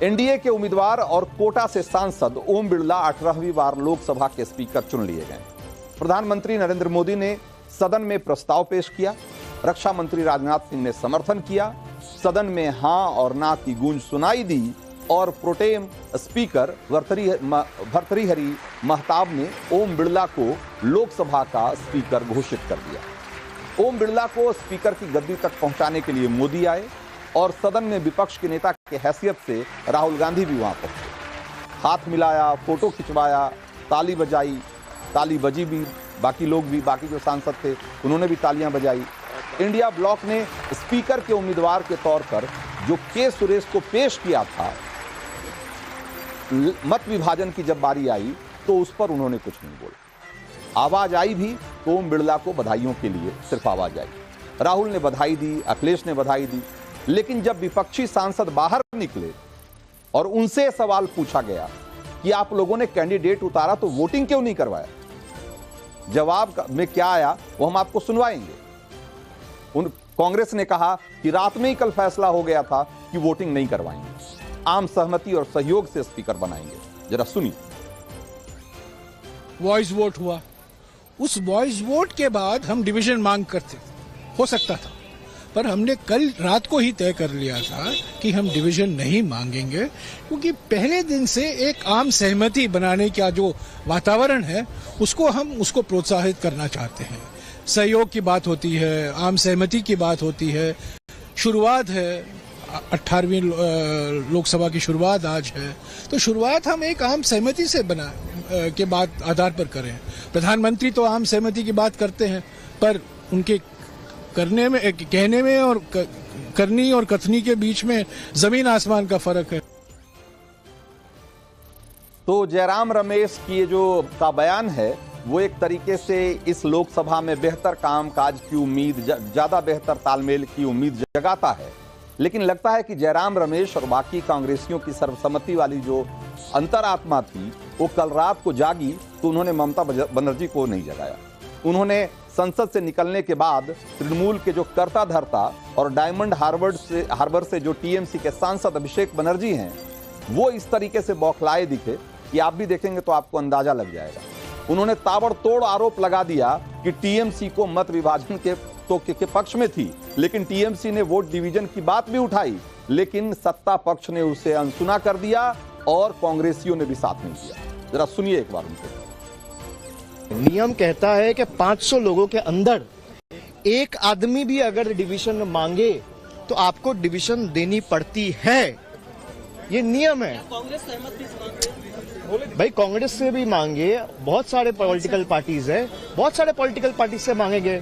NDA के उम्मीदवार और कोटा से सांसद ओम बिरला 18वीं बार लोकसभा के स्पीकर चुन लिए गए। प्रधानमंत्री नरेंद्र मोदी ने सदन में प्रस्ताव पेश किया। रक्षा मंत्री राजनाथ सिंह ने समर्थन किया। सदन में हां और ना की गूंज सुनाई दी और प्रोटेम स्पीकर भर्तृहरि महताब ने ओम बिरला को लोकसभा का स्पीकर घोषित कर दिया। ओम बिरला को स्पीकर की गद्दी तक पहुंचाने के लिए मोदी आए और सदन में विपक्ष के नेता की हैसियत से राहुल गांधी भी वहां पहुंचे। हाथ मिलाया, फोटो खिंचवाया, ताली बजाई, ताली बजी भी, बाकी लोग भी, बाकी जो सांसद थे उन्होंने भी तालियां बजाई। इंडिया ब्लॉक ने स्पीकर के उम्मीदवार के तौर पर जो के सुरेश को पेश किया था, मत विभाजन की जब बारी आई तो उस पर उन्होंने कुछ नहीं बोला। आवाज आई भी तो ओम बिरला को बधाइयों के लिए सिर्फ आवाज आई। राहुल ने बधाई दी, अखिलेश ने बधाई दी, लेकिन जब विपक्षी सांसद बाहर निकले और उनसे सवाल पूछा गया कि आप लोगों ने कैंडिडेट उतारा तो वोटिंग क्यों नहीं करवाया, जवाब में क्या आया वो हम आपको सुनवाएंगे। कांग्रेस ने कहा कि रात में ही कल फैसला हो गया था कि वोटिंग नहीं करवाएंगे, आम सहमति और सहयोग से स्पीकर बनाएंगे। जरा सुनिए। वॉइस वोट हुआ, उस वॉइस वोट के बाद हम डिवीजन मांग करते हो सकता था, पर हमने कल रात को ही तय कर लिया था कि हम डिवीजन नहीं मांगेंगे, क्योंकि पहले दिन से एक आम सहमति बनाने का जो वातावरण है उसको प्रोत्साहित करना चाहते हैं। सहयोग की बात होती है, आम सहमति की बात होती है। शुरुआत है, 18वीं लोकसभा की शुरुआत आज है, तो शुरुआत हम एक आम सहमति से के बाद आधार पर करें। प्रधानमंत्री तो आम सहमति की बात करते हैं, पर उनके करने में, कहने में और करनी और कथनी के बीच में जमीन आसमान का फर्क है। तो जयराम रमेश की जो का बयान है वो एक तरीके से इस लोकसभा में बेहतर कामकाज की उम्मीद, ज्यादा बेहतर तालमेल की उम्मीद जगाता है। लेकिन लगता है कि जयराम रमेश और बाकी कांग्रेसियों की सर्वसम्मति वाली जो अंतरात्मा थी वो कल रात को जागी तो उन्होंने ममता बनर्जी को नहीं जगाया। उन्होंने संसद से निकलने के बाद तृणमूल के जो कर्ता धर्ता और डायमंड हार्बर से जो टीएमसी के सांसद अभिषेक बनर्जी हैं, वो इस तरीके से बौखलाए दिखे कि आप भी देखेंगे तो आपको अंदाजा लग जाएगा। उन्होंने ताबड़तोड़ आरोप लगा दिया कि टीएमसी को मत विभाजन के पक्ष में थी, लेकिन टीएमसी ने वोट डिवीजन की बात भी उठाई, लेकिन सत्ता पक्ष ने उसे अनसुना कर दिया और कांग्रेसियों ने भी साथ नहीं दिया। जरा सुनिए एक बार उनसे। नियम कहता है कि 500 लोगों के अंदर एक आदमी भी अगर डिवीजन मांगे तो आपको डिवीजन देनी पड़ती है, ये नियम है। भाई कांग्रेस से भी मांगे, बहुत सारे पॉलिटिकल पार्टीज है, बहुत सारे पॉलिटिकल पार्टीज से मांगेंगे।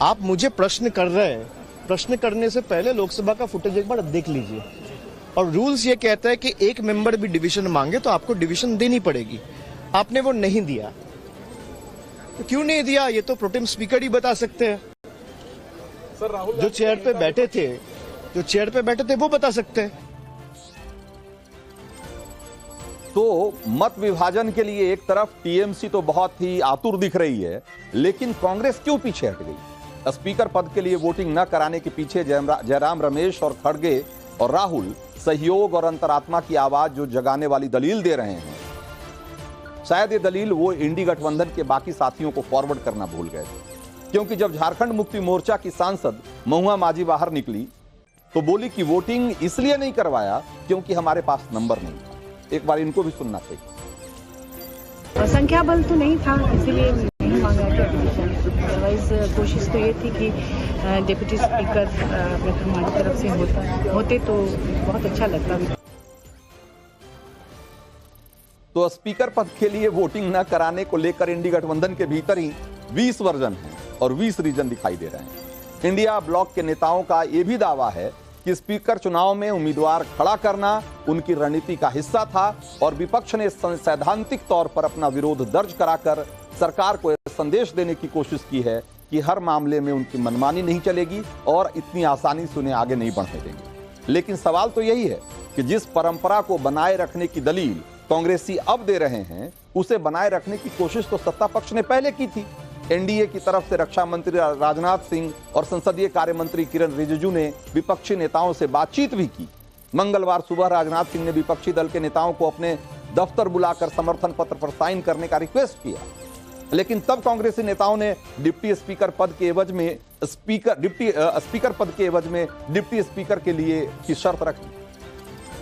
आप मुझे प्रश्न कर रहे हैं, प्रश्न करने से पहले लोकसभा का फुटेज एक बार देख लीजिए। और रूल्स ये कहता है कि एक मेंबर भी डिवीजन मांगे तो आपको डिवीजन देनी पड़ेगी। आपने वो नहीं दिया, तो क्यों नहीं दिया ये तो प्रोटेम स्पीकर ही बता सकते हैं। सर, राहुल जो चेयर पे बैठे थे वो बता सकते हैं। तो मत विभाजन के लिए एक तरफ टीएमसी तो बहुत ही आतुर दिख रही है, लेकिन कांग्रेस क्यों पीछे हट गई? स्पीकर पद के लिए वोटिंग न कराने के पीछे जयराम रमेश और खड़गे और राहुल सहयोग और अंतरात्मा की आवाज जो जगाने वाली दलील दे रहे हैं, शायद ये दलील वो इंडी गठबंधन के बाकी साथियों को फॉरवर्ड करना भूल गए थे। क्योंकि जब झारखंड मुक्ति मोर्चा की सांसद महुआ माझी बाहर निकली तो बोली कि वोटिंग इसलिए नहीं करवाया क्योंकि हमारे पास नंबर नहीं था। एक बार इनको भी सुनना चाहिए। संख्या बल तो नहीं था, इसीलिए नहीं मांगा गया डिवीजन। अदरवाइज कोशिश तो ये थी कि डिप्टी स्पीकर हमारी तरफ से होते तो बहुत अच्छा लगता। तो स्पीकर पद के लिए वोटिंग न कराने को लेकर इंडी गठबंधन के भीतर ही 20 वर्जन हैं और 20 रीजन दिखाई दे रहे हैं। इंडिया ब्लॉक के नेताओं का यह भी दावा है कि स्पीकर चुनाव में उम्मीदवार खड़ा करना उनकी रणनीति का हिस्सा था और विपक्ष ने सैद्धांतिक तौर पर अपना विरोध दर्ज कराकर सरकार को संदेश देने की कोशिश की है कि हर मामले में उनकी मनमानी नहीं चलेगी और इतनी आसानी से उन्हें आगे नहीं बढ़ने देंगे। लेकिन सवाल तो यही है कि जिस परंपरा को बनाए रखने की दलील कांग्रेसी अब दे रहे हैं, उसे बनाए रखने की कोशिश तो सत्ता पक्ष ने पहले की थी। एनडीए की तरफ से रक्षा मंत्री राजनाथ सिंह और संसदीय कार्य मंत्री किरण रिजिजू ने विपक्षी नेताओं से बातचीत भी की। मंगलवार सुबह राजनाथ सिंह ने विपक्षी दल के नेताओं को अपने दफ्तर बुलाकर समर्थन पत्र पर साइन करने का रिक्वेस्ट किया, लेकिन तब कांग्रेसी नेताओं ने डिप्टी स्पीकर पद के एवज में स्पीकर पद के एवज में डिप्टी स्पीकर के लिए की शर्त रखी।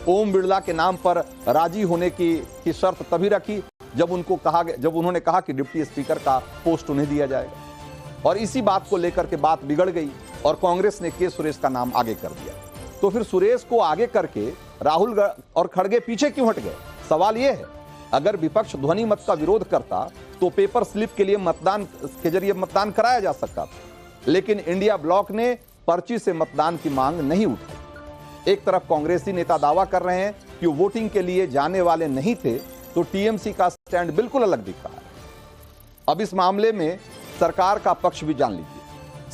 ओम बिरला के नाम पर राजी होने की शर्त तभी रखी जब उन्होंने कहा कि डिप्टी स्पीकर का पोस्ट उन्हें दिया जाएगा, और इसी बात को लेकर के बात बिगड़ गई और कांग्रेस ने के सुरेश का नाम आगे कर दिया। तो फिर सुरेश को आगे करके राहुल और खड़गे पीछे क्यों हट गए? सवाल यह है, अगर विपक्ष ध्वनि मत का विरोध करता तो पेपर स्लिप के लिए मतदान के जरिए मतदान कराया जा सकता था, लेकिन इंडिया ब्लॉक ने पर्ची से मतदान की मांग नहीं उठाई। एक तरफ कांग्रेसी नेता दावा कर रहे हैं कि वोटिंग के लिए जाने वाले नहीं थे, तो टीएमसी का स्टैंड बिल्कुल अलग दिख रहा है। अब इस मामले में सरकार का पक्ष भी जान लीजिए।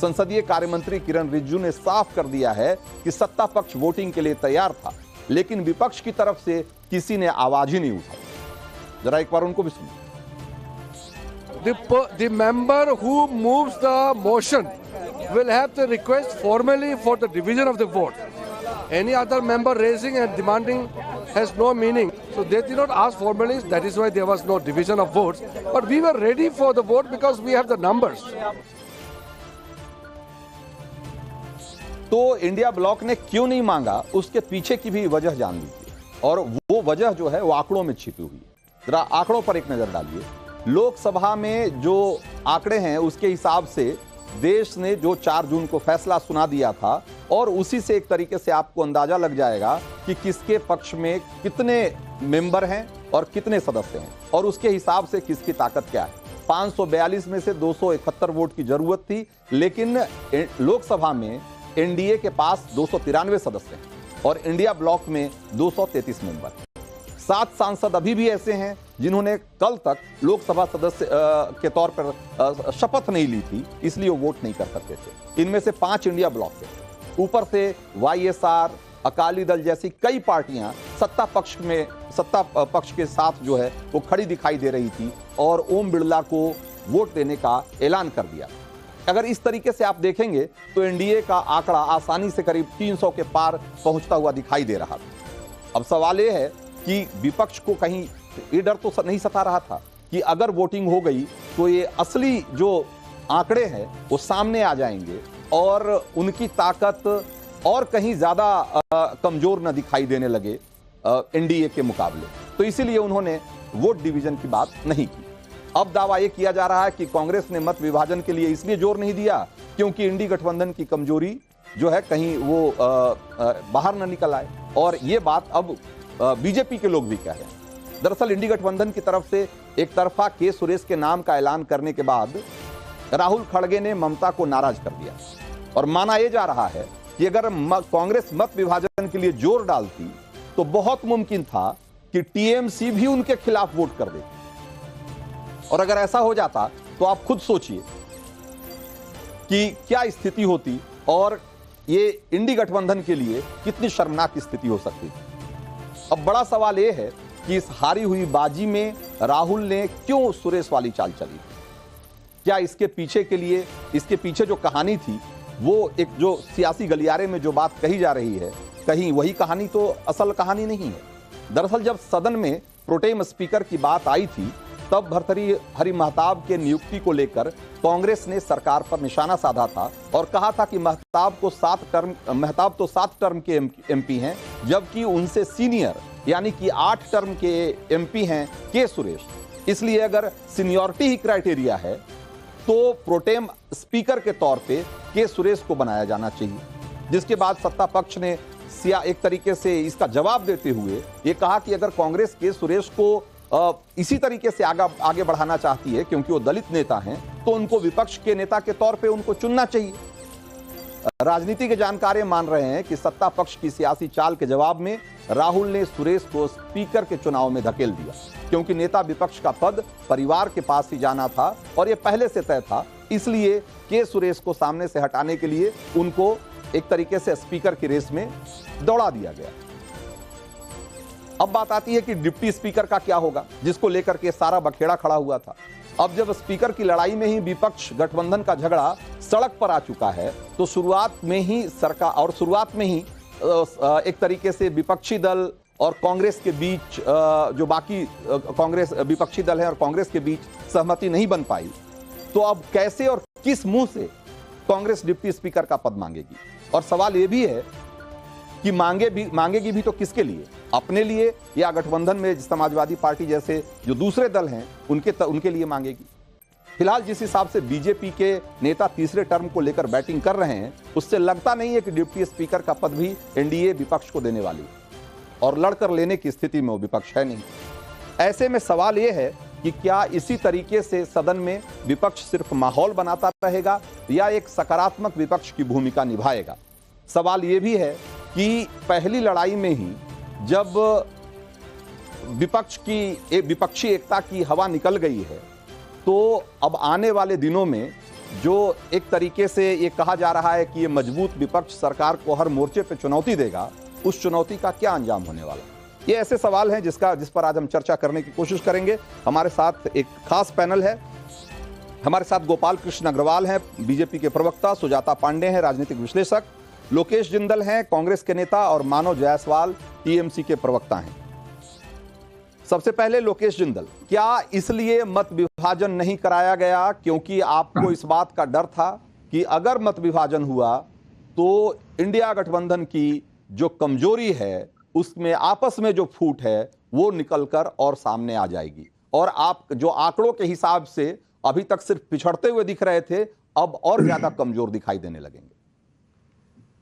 संसदीय कार्य मंत्री किरण रिजिजू ने साफ कर दिया है कि सत्ता पक्ष वोटिंग के लिए तैयार था, लेकिन विपक्ष की तरफ से किसी ने आवाज ही नहीं उठाई। जरा एक बार उनको भी सुनिए। The member who moves the motion will have to request formally for the division of the vote. Any other member raising and demanding has no meaning. So they did not ask formally. That is why there was no division of votes. But we were ready for the vote because we have the numbers. तो India block ने क्यों नहीं मांगा, उसके पीछे की भी वजह जान लीजिए, और वो वजह जो है वो आंकड़ों में छिपी हुई है। जरा आंकड़ों पर एक नजर डालिए। लोकसभा में जो आंकड़े हैं उसके हिसाब से देश ने जो 4 जून को फैसला सुना दिया था, और उसी से एक तरीके से आपको अंदाजा लग जाएगा कि किसके पक्ष में कितने मेंबर हैं और कितने सदस्य हैं, और उसके हिसाब से किसकी ताकत क्या है। 542 में से 271 वोट की जरूरत थी, लेकिन लोकसभा में एनडीए के पास 293 सदस्य हैं और इंडिया ब्लॉक में 233 मेंबर। 7 सांसद अभी भी ऐसे हैं जिन्होंने कल तक लोकसभा सदस्य के तौर पर शपथ नहीं ली थी, इसलिए वो वोट नहीं कर सकते थे। इनमें से 5 इंडिया ब्लॉक के, ऊपर से वाईएसआर, अकाली दल जैसी कई पार्टियां सत्ता पक्ष के साथ जो है वो खड़ी दिखाई दे रही थी और ओम बिरला को वोट देने का ऐलान कर दिया। अगर इस तरीके से आप देखेंगे तो एनडीए का आंकड़ा आसानी से करीब 300 के पार पहुंचता हुआ दिखाई दे रहा था। अब सवाल यह है कि विपक्ष को कहीं ये डर तो नहीं सता रहा था कि अगर वोटिंग हो गई तो ये असली जो आंकड़े हैं वो सामने आ जाएंगे और उनकी ताकत और कहीं ज्यादा कमजोर न दिखाई देने लगे एनडीए के मुकाबले। तो इसीलिए उन्होंने वोट डिवीजन की बात नहीं की। अब दावा यह किया जा रहा है कि कांग्रेस ने मत विभाजन के लिए इसलिए जोर नहीं दिया क्योंकि इंडी गठबंधन की कमजोरी जो है कहीं वो बाहर न निकल आए, और ये बात अब बीजेपी के लोग भी कह रहे हैं। दरअसल इंडी गठबंधन की तरफ से एक तरफा के सुरेश के नाम का ऐलान करने के बाद राहुल खड़गे ने ममता को नाराज कर दिया, और माना यह जा रहा है कि अगर कांग्रेस मत विभाजन के लिए जोर डालती तो बहुत मुमकिन था कि टीएमसी भी उनके खिलाफ वोट कर देती, और अगर ऐसा हो जाता तो आप खुद सोचिए कि क्या स्थिति होती और ये इंडी गठबंधन के लिए कितनी शर्मनाक स्थिति हो सकती थी। अब बड़ा सवाल यह है कि इस हारी हुई बाजी में राहुल ने क्यों सुरेश वाली चाल चली? क्या इसके पीछे जो कहानी थी वो एक जो सियासी गलियारे में जो बात कही जा रही है, कहीं वही कहानी तो असल कहानी नहीं है। दरअसल जब सदन में प्रोटेम स्पीकर की बात आई थी तब भर्तृहरि हरि महताब के नियुक्ति को लेकर कांग्रेस ने सरकार पर निशाना साधा था और कहा था कि महताब तो 7 टर्म के एमपी हैं, जबकि उनसे सीनियर यानी कि 8 टर्म के एमपी हैं के सुरेश। इसलिए अगर सीनियरिटी ही क्राइटेरिया है तो प्रोटेम स्पीकर के तौर पे के सुरेश को बनाया जाना चाहिए। जिसके बाद सत्ता पक्ष ने एक तरीके से इसका जवाब देते हुए ये कहा कि अगर कांग्रेस के सुरेश को इसी तरीके से आगे बढ़ाना चाहती है क्योंकि वो दलित नेता हैं, तो उनको विपक्ष के नेता के तौर पे उनको चुनना चाहिए। राजनीति के जानकार मान रहे हैं कि सत्ता पक्ष की सियासी चाल के जवाब में राहुल ने सुरेश को स्पीकर के चुनाव में धकेल दिया, क्योंकि नेता विपक्ष का पद परिवार के पास ही जाना था और यह पहले से तय था। इसलिए के सुरेश को सामने से हटाने के लिए उनको एक तरीके से स्पीकर की रेस में दौड़ा दिया गया। अब बात आती है कि डिप्टी स्पीकर का क्या होगा, जिसको लेकर के सारा बखेड़ा खड़ा हुआ था। अब जब स्पीकर की लड़ाई में ही विपक्ष गठबंधन का झगड़ा सड़क पर आ चुका है, तो शुरुआत में ही एक तरीके से विपक्षी दल और कांग्रेस के बीच जो बाकी कांग्रेस विपक्षी दल है और कांग्रेस के बीच सहमति नहीं बन पाई, तो अब कैसे और किस मुंह से कांग्रेस डिप्टी स्पीकर का पद मांगेगी? और सवाल यह भी है कि मांगेगी भी तो किसके लिए? अपने लिए या गठबंधन में समाजवादी पार्टी जैसे जो दूसरे दल हैं उनके लिए मांगेगी? फिलहाल जिस हिसाब से बीजेपी के नेता तीसरे टर्म को लेकर बैटिंग कर रहे हैं, उससे लगता नहीं है कि डिप्टी स्पीकर का पद भी एनडीए विपक्ष को देने वाली, और लड़कर लेने की स्थिति में वो विपक्ष है नहीं। ऐसे में सवाल यह है कि क्या इसी तरीके से सदन में विपक्ष सिर्फ माहौल बनाता रहेगा या एक सकारात्मक विपक्ष की भूमिका निभाएगा? सवाल यह भी है कि पहली लड़ाई में ही जब विपक्षी एकता की हवा निकल गई है, तो अब आने वाले दिनों में जो एक तरीके से ये कहा जा रहा है कि ये मजबूत विपक्ष सरकार को हर मोर्चे पे चुनौती देगा, उस चुनौती का क्या अंजाम होने वाला? ये ऐसे सवाल हैं जिस पर आज हम चर्चा करने की कोशिश करेंगे। हमारे साथ एक खास पैनल है। हमारे साथ गोपाल कृष्ण अग्रवाल हैं, बीजेपी के प्रवक्ता, सुजाता पांडे हैं, राजनीतिक विश्लेषक, लोकेश जिंदल हैं, कांग्रेस के नेता, और मानव जायसवाल टीएमसी के प्रवक्ता हैं। सबसे पहले लोकेश जिंदल, क्या इसलिए मत विभाजन नहीं कराया गया क्योंकि आपको इस बात का डर था कि अगर मत विभाजन हुआ तो इंडिया गठबंधन की जो कमजोरी है, उसमें आपस में जो फूट है वो निकलकर और सामने आ जाएगी, और आप जो आंकड़ों के हिसाब से अभी तक सिर्फ पिछड़ते हुए दिख रहे थे, अब और ज्यादा कमजोर दिखाई देने लगेंगे?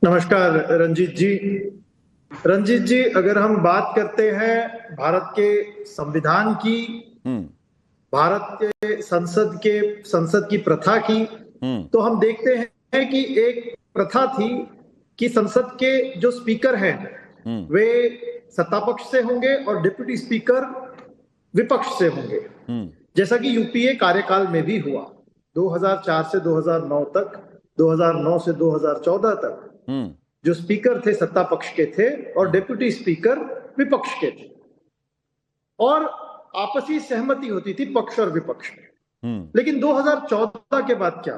नमस्कार रंजीत जी, अगर हम बात करते हैं भारत के संविधान की, भारत के संसद की प्रथा की, तो हम देखते हैं कि एक प्रथा थी कि संसद के जो स्पीकर हैं वे सत्ता पक्ष से होंगे और डिप्टी स्पीकर विपक्ष से होंगे, जैसा कि यूपीए कार्यकाल में भी हुआ 2004 से 2009 तक, 2009 से 2014 तक जो स्पीकर थे सत्ता पक्ष के थे और डिप्टी स्पीकर विपक्ष के थे, और आपसी सहमति होती थी पक्ष और विपक्ष में। लेकिन 2014 के बाद क्या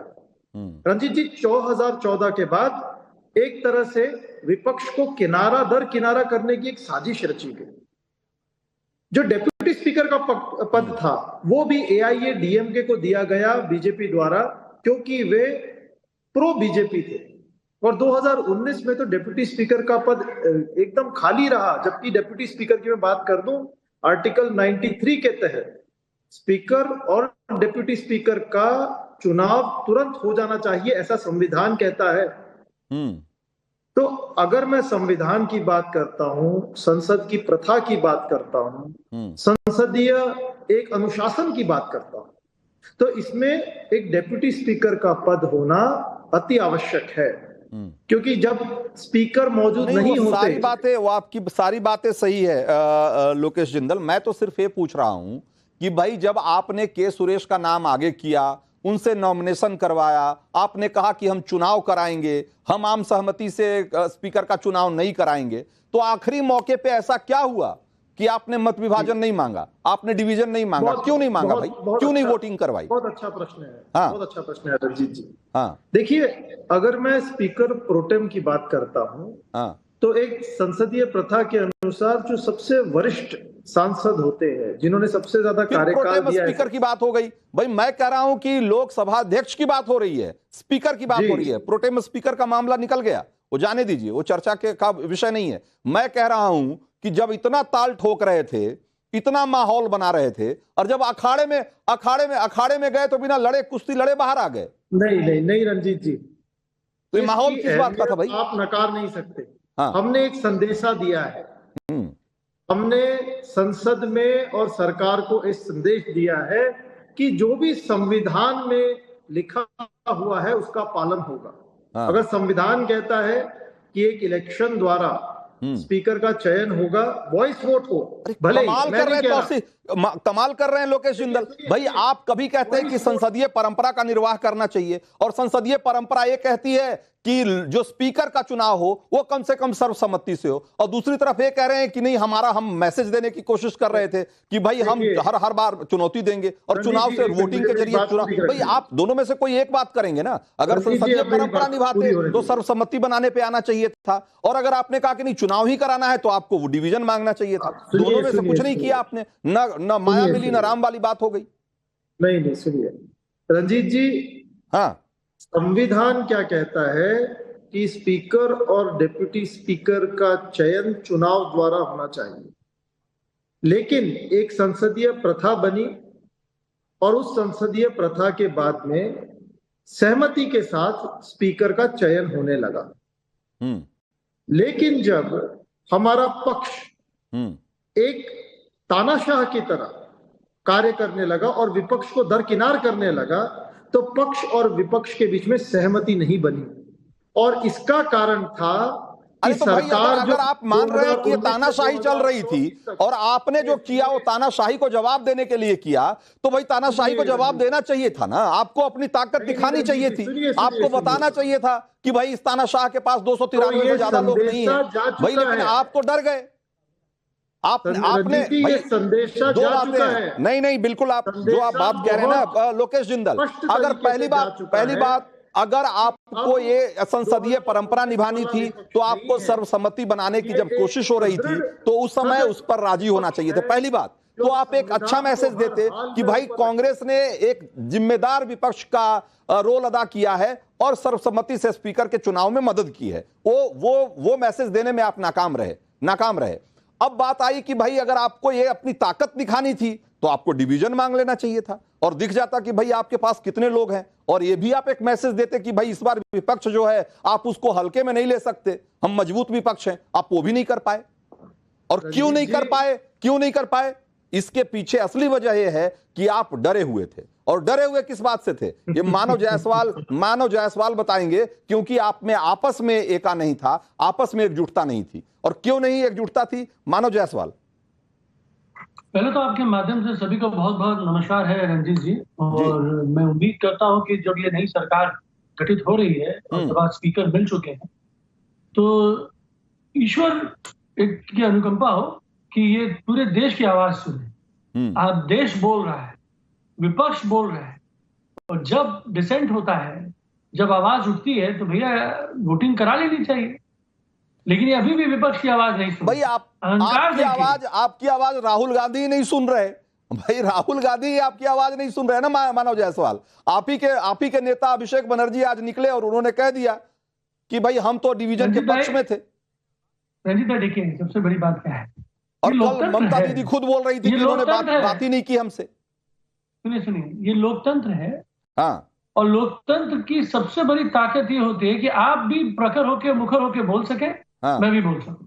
रंजीत जी, 2014 के बाद एक तरह से विपक्ष को किनारा दर किनारा करने की एक साजिश रची गई। जो डेप्यूटी स्पीकर का पद था वो भी एआईएडीएमके को दिया गया बीजेपी द्वारा, क्योंकि वे प्रो बीजेपी थे, और 2019 में तो डिप्टी स्पीकर का पद एकदम खाली रहा। जबकि डिप्टी स्पीकर की मैं बात कर दूं, आर्टिकल 93 के तहत स्पीकर और डिप्टी स्पीकर का चुनाव तुरंत हो जाना चाहिए, ऐसा संविधान कहता है। तो अगर मैं संविधान की बात करता हूं, संसद की प्रथा की बात करता हूं, संसदीय एक अनुशासन की बात करता हूं, तो इसमें एक डिप्टी स्पीकर का पद होना अति आवश्यक है, क्योंकि जब स्पीकर मौजूद नहीं होते। सारी बातें, वो आपकी सारी बातें सही है लोकेश जिंदल। मैं तो सिर्फ ये पूछ रहा हूं कि भाई जब आपने के सुरेश का नाम आगे किया, उनसे नॉमिनेशन करवाया, आपने कहा कि हम चुनाव कराएंगे, हम आम सहमति से स्पीकर का चुनाव नहीं कराएंगे, तो आखिरी मौके पे ऐसा क्या हुआ कि आपने मत विभाजन नहीं मांगा, आपने डिवीजन नहीं मांगा? क्यों नहीं मांगा भाई? क्यों नहीं वोटिंग करवाई? बहुत अच्छा प्रश्न है। हाँ, बहुत अच्छा प्रश्न है रंजीत जी। हाँ, देखिए, अगर मैं स्पीकर प्रोटेम की बात करता हूं, हाँ, तो एक संसदीय प्रथा के अनुसार जो सबसे वरिष्ठ सांसद होते हैं, जिन्होंने सबसे ज्यादा कार्यकाल दिया है। स्पीकर की बात हो गई भाई, मैं कह रहा हूं कि लोकसभा अध्यक्ष की बात हो रही है, स्पीकर की बात हो रही है। प्रोटेम स्पीकर का मामला निकल गया, वो जाने दीजिए, वो चर्चा का विषय नहीं है। मैं कह रहा हूं कि जब इतना ताल ठोक रहे थे, इतना माहौल बना रहे थे, और जब अखाड़े में गए तो बिना लड़े, कुश्ती लड़े बाहर आ गए। नहीं रंजीत जी, तो ये माहौल किस बात का था भाई? आप नकार नहीं सकते। हाँ। हमने एक संदेशा दिया है, हमने संसद में और सरकार को इस संदेश दिया है कि जो भी संविधान में लिखा हुआ है उसका पालन होगा। हाँ। अगर संविधान कहता है कि एक इलेक्शन द्वारा स्पीकर का चयन होगा, वॉइस वोट हो, भले कमाल कर रहे कमाल कर रहे हैं लोकेश जिंदल भाई। आप कभी कहते हैं कि संसदीय परंपरा का निर्वाह करना चाहिए, और संसदीय परंपरा ये कहती है कि जो स्पीकर का चुनाव हो वो कम से कम सर्वसम्मति से हो, और दूसरी तरफ ये कह रहे हैं कि नहीं, हम मैसेज देने की कोशिश कर रहे थे कि भाई हम हर बार चुनौती देंगे और चुनाव से वोटिंग के जरिए चुनाव। भाई आप दोनों में से कोई एक बात करेंगे ना। अगर संसदीय परंपरा निभाते तो सर्वसम्मति बनाने पे आना चाहिए था, और अगर आपने कहा कि नहीं चुनाव ही कराना है तो आपको वो डिवीजन मांगना चाहिए था। दोनों में से कुछ नहीं किया आपने, न माया मिली न राम वाली बात हो गई। नहीं सुनिए रंजीत जी, हाँ, संविधान क्या कहता है कि स्पीकर और डिप्टी स्पीकर का चयन चुनाव द्वारा होना चाहिए, लेकिन एक संसदीय प्रथा बनी और उस संसदीय प्रथा के बाद में सहमति के साथ स्पीकर का चयन होने लगा। लेकिन जब हमारा पक्ष एक तानाशाह की तरह कार्य करने लगा और विपक्ष को दरकिनार करने लगा, तो पक्ष और विपक्ष के बीच में सहमति नहीं बनी, और इसका कारण था कि तो भाई सरकार अगर आप मान रहे हैं कि ये तानाशाही चल रही थी और आपने जो किया वो तानाशाही को जवाब देने के लिए किया, तो भाई तानाशाही को जवाब देना चाहिए था ना। आपको अपनी ताकत दिखानी चाहिए थी, आपको बताना चाहिए था कि भाई इस तानाशाह के पास 293 से ज्यादा लोग नहीं है भाई, लेकिन आप तो डर गए। आपने भाई संदेशा दो बातें, नहीं बिल्कुल, आप जो आप बात कह रहे हैं ना लोकेश जिंदल, अगर पहली बात अगर आपको ये संसदीय परंपरा निभानी थी तो आपको सर्वसम्मति बनाने की जब कोशिश हो रही थी तो उस समय उस पर राजी होना चाहिए था। पहली बात तो आप एक अच्छा मैसेज देते कि भाई कांग्रेस ने एक जिम्मेदार विपक्ष का रोल अदा किया है और सर्वसम्मति से स्पीकर के चुनाव में मदद की है। वो मैसेज देने में आप नाकाम रहे। अब बात आई कि भाई अगर आपको ये अपनी ताकत दिखानी थी तो आपको डिवीजन मांग लेना चाहिए था और दिख जाता कि भाई आपके पास कितने लोग हैं, और ये भी आप एक मैसेज देते कि भाई इस बार विपक्ष जो है आप उसको हल्के में नहीं ले सकते, हम मजबूत विपक्ष हैं। आप वो भी नहीं कर पाए, और क्यों नहीं कर पाए इसके पीछे असली वजह यह है कि आप डरे हुए थे। और डरे हुए किस बात से थे ये मानव जायसवाल बताएंगे, क्योंकि आप में आपस में एका नहीं था, आपस में एकजुटता नहीं थी। और क्यों नहीं एकजुटता थी मानव जायसवाल? पहले तो आपके माध्यम से सभी को बहुत बहुत नमस्कार है रंजीत जी, और मैं उम्मीद करता हूं कि जब ये नई सरकार गठित हो रही है और सभा स्पीकर मिल चुके हैं तो ईश्वर की अनुकंपा हो कि ये पूरे देश की आवाज सुने। आप देश बोल रहा है, विपक्ष बोल रहा है, और जब डिसेंट होता है, जब आवाज उठती है तो भैया वोटिंग करा लेनी चाहिए। लेकिन ये अभी भी विपक्ष की आवाज नहीं सुन भाई। आपकी आवाज राहुल गांधी नहीं सुन रहे भाई, राहुल गांधी आपकी आवाज नहीं सुन रहे ना मानव जायसवाल। आप ही के नेता अभिषेक बनर्जी आज निकले और उन्होंने कह दिया कि भाई हम तो डिवीजन के पक्ष में थे। रंजीत भाई देखिए सबसे बड़ी बात क्या है, और कल ममता दीदी खुद बोल रही थी कि उन्होंने बात ही नहीं की हमसे। सुनिए ये लोकतंत्र है। हाँ, और लोकतंत्र की सबसे बड़ी ताकत ये होती है कि आप भी प्रखर होके मुखर होके बोल सके। हाँ। मैं भी बोल सकूं।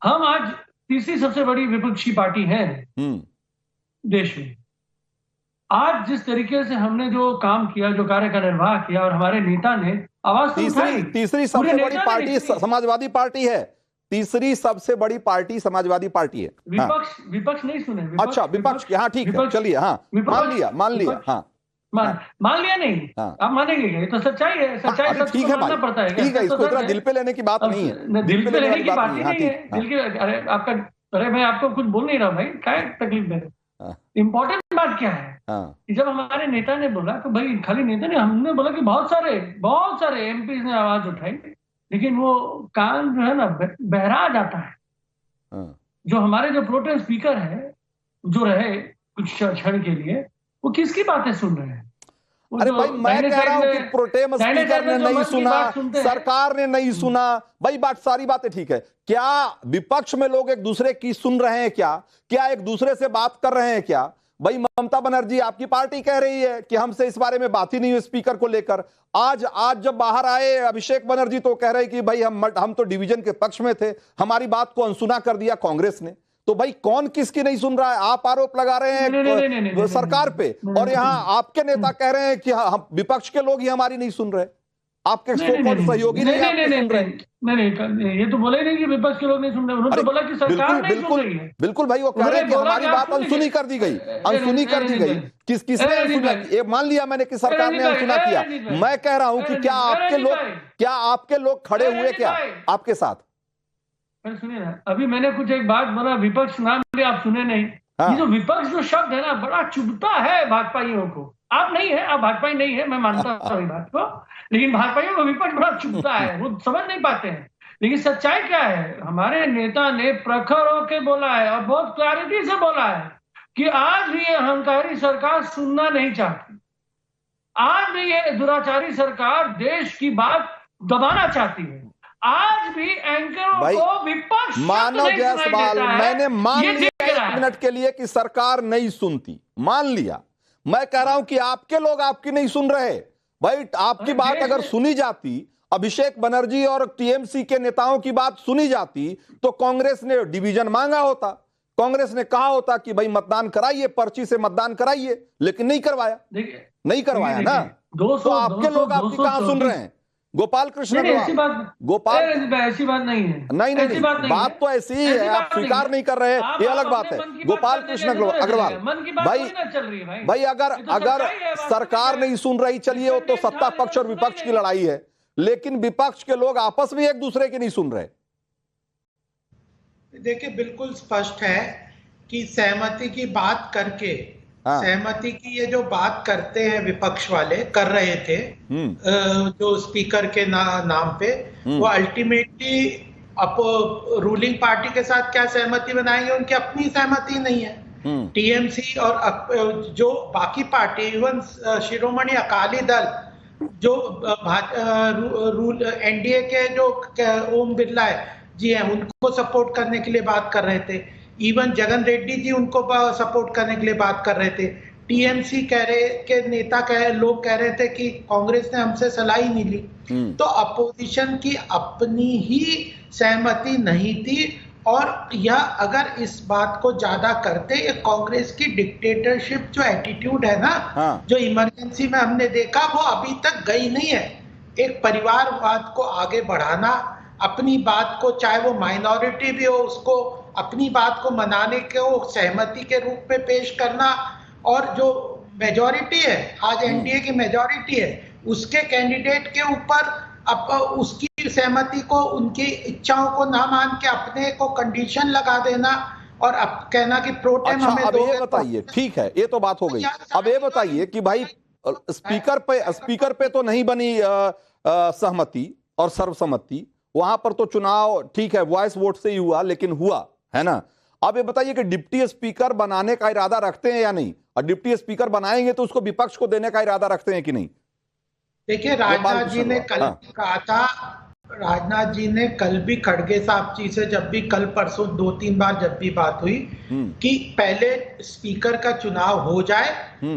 हम आज तीसरी सबसे बड़ी विपक्षी पार्टी है देश में। आज जिस तरीके से हमने जो काम किया, जो कार्य का निर्वाह किया, और हमारे नेता ने आवाज तीसरी सबसे बड़ी पार्टी समाजवादी पार्टी है। तीसरी सबसे बड़ी पार्टी समाजवादी पार्टी है। विपक्ष नहीं सुने। अच्छा विपक्ष, हाँ ठीक है, चलिए, हाँ मान लिया, हाँ मान लिया नहीं। हाँ। आप मानेंगे क्या? तो सच्चाई है, सच्चाई सच को मानना पड़ता है। ठीक है, इसको इतना दिल पे लेने की बात नहीं है। दिल पे लेने की बात ही नहीं है। दिल के अरे मैं आपको कुछ बोल नहीं रहा भाई, क्या तकलीफ दे रहे। इंपॉर्टेंट बात क्या है कि जब हमारे नेता ने बोला तो भाई खाली नेता ने, हमने बोला कि बहुत सारे एमपी ने आवाज उठाई, लेकिन वो कान जो है ना बहरा जाता है। जो हमारे जो प्रोटेम स्पीकर है जो रहे कुछ क्षण के लिए, वो किसकी बातें सुन रहे हैं? अरे भाई मैं कह रहा हूं कि प्रोटेम स्पीकर ने नहीं सुना, सरकार ने नहीं सुना भाई। सारी बातें ठीक है, क्या विपक्ष में लोग एक दूसरे की सुन रहे हैं? क्या एक दूसरे से बात कर रहे हैं? क्या भाई ममता बनर्जी आपकी पार्टी कह रही है कि हमसे इस बारे में बात ही नहीं हुई स्पीकर को लेकर। आज जब बाहर आए अभिषेक बनर्जी तो कह रहे कि भाई हम तो डिवीजन के पक्ष में थे, हमारी बात को अनसुना कर दिया कांग्रेस ने। तो भाई कौन किसकी नहीं सुन रहा है? आप आरोप लगा रहे हैं सरकार पे, और यहाँ आपके नेता कह रहे हैं कि हम विपक्ष के लोग ही हमारी नहीं सुन रहे। आपके सो-कॉल्ड सहयोगी नहीं आपको सुन रहे हैं। नहीं, ये तो बोला ही नहीं कि विपक्ष के लोग नहीं सुन रहे, उन्होंने तो बोला कि सरकार नहीं सुन रही है। बिल्कुल भाई, वो कह रहे हैं कि हमारी बात अनसुनी कर दी गई, अनसुनी कर दी गई। किसने अनसुना? ये मान लिया मैंने कि सरकार ने अनसुना किया। मैं कह रहा हूं कि क्या आपके लोग खड़े हुए क्या आपके साथ? सुनिए ना, अभी मैंने कुछ एक बात बोला, विपक्ष नाम लिया, आप सुने नहीं। ये जो विपक्ष जो शब्द है ना, बड़ा चुभता है भाजपाइयों को। आप नहीं है, आप भाजपाई नहीं है, मैं मानता हूँ बात को, लेकिन भाजपाइयों को विपक्ष बड़ा चुभता है, वो समझ नहीं पाते हैं। लेकिन सच्चाई क्या है, हमारे नेता ने प्रखर होकर बोला है और बहुत क्लैरिटी से बोला है कि आज भी ये अहंकारी सरकार सुनना नहीं चाहती, आज भी ये दुराचारी सरकार देश की बात दबाना चाहती है, आज भी एंकरों को विपक्ष मानव जायसवाल, मैंने मान लिया 1 मिनट के लिए कि सरकार नहीं सुनती, मान लिया। मैं कह रहा हूं कि आपके लोग आपकी नहीं सुन रहे। भाई आपकी बात अगर सुनी जाती, अभिषेक बनर्जी और टीएमसी के नेताओं की बात सुनी जाती, तो कांग्रेस ने डिवीजन मांगा होता, कांग्रेस ने कहा होता कि भाई मतदान कराइए, पर्ची से मतदान कराइए, लेकिन नहीं करवाया, नहीं करवाया ना। तो आपके लोग आपकी कहां सुन रहे हैं? गोपाल कृष्ण अग्रवाल, ऐसी बात नहीं है। नहीं, बात तो ऐसी ही है, आप स्वीकार नहीं कर रहे, ये अलग बात है। गोपाल कृष्ण अग्रवाल भाई अगर सरकार नहीं सुन रही, चलिए वो तो सत्ता पक्ष और विपक्ष की लड़ाई है, लेकिन विपक्ष के लोग आपस में एक दूसरे की नहीं सुन रहे। देखिए, बिल्कुल स्पष्ट है कि सहमति की बात करके, सहमति की ये जो बात करते हैं विपक्ष वाले, कर रहे थे जो स्पीकर के नाम पे, वो अल्टीमेटली रूलिंग पार्टी के साथ क्या सहमति बनाएंगे, उनकी अपनी सहमति नहीं है। टीएमसी और जो बाकी पार्टी, इवन शिरोमणि अकाली दल, जो एनडीए के जो ओम बिरला जी हैं, उनको सपोर्ट करने के लिए बात कर रहे थे। इवन जगन रेड्डी जी उनको सपोर्ट करने के लिए बात कर रहे थे। टीएमसी लोग कह रहे थे कि कांग्रेस ने हमसे सलाह ही नहीं ली। तो अपोजिशन की अपनी ही सहमति नहीं थी, और यह अगर इस बात को ज्यादा करते, ये कांग्रेस की डिक्टेटरशिप जो एटीट्यूड है ना, जो इमरजेंसी में हमने देखा, वो अभी तक गई नहीं है। एक परिवारवाद को आगे बढ़ाना, अपनी बात को, चाहे वो माइनॉरिटी भी हो, उसको अपनी बात को मनाने को सहमति के रूप में पेश करना, और जो मेजॉरिटी है, आज एनडीए की मेजॉरिटी है, उसके कैंडिडेट के ऊपर उसकी सहमति को, उनकी इच्छाओं को ना मान के अपने को कंडीशन लगा देना, और अब कहना कि प्रोटेम हमें अब ये बताइए, ठीक है, ये तो बात हो गई। अब ये बताइए कि भाई स्पीकर पे तो नहीं बनी सहमति और सर्वसम्मति, वहां पर तो चुनाव ठीक है वॉइस वोट से ही हुआ, लेकिन हुआ है ना। अब ये बताइए कि डिप्टी स्पीकर बनाने का इरादा रखते हैं या नहीं, और डिप्टी स्पीकर बनाएंगे तो उसको विपक्ष को देने का इरादा रखते हैं कि नहीं? देखिए, राजनाथ जी ने कल कहा था, राजनाथ जी ने कल भी खड़गे साहब जी से, जब भी कल परसों 2-3 बार जब भी बात हुई, कि पहले स्पीकर का चुनाव हो जाए,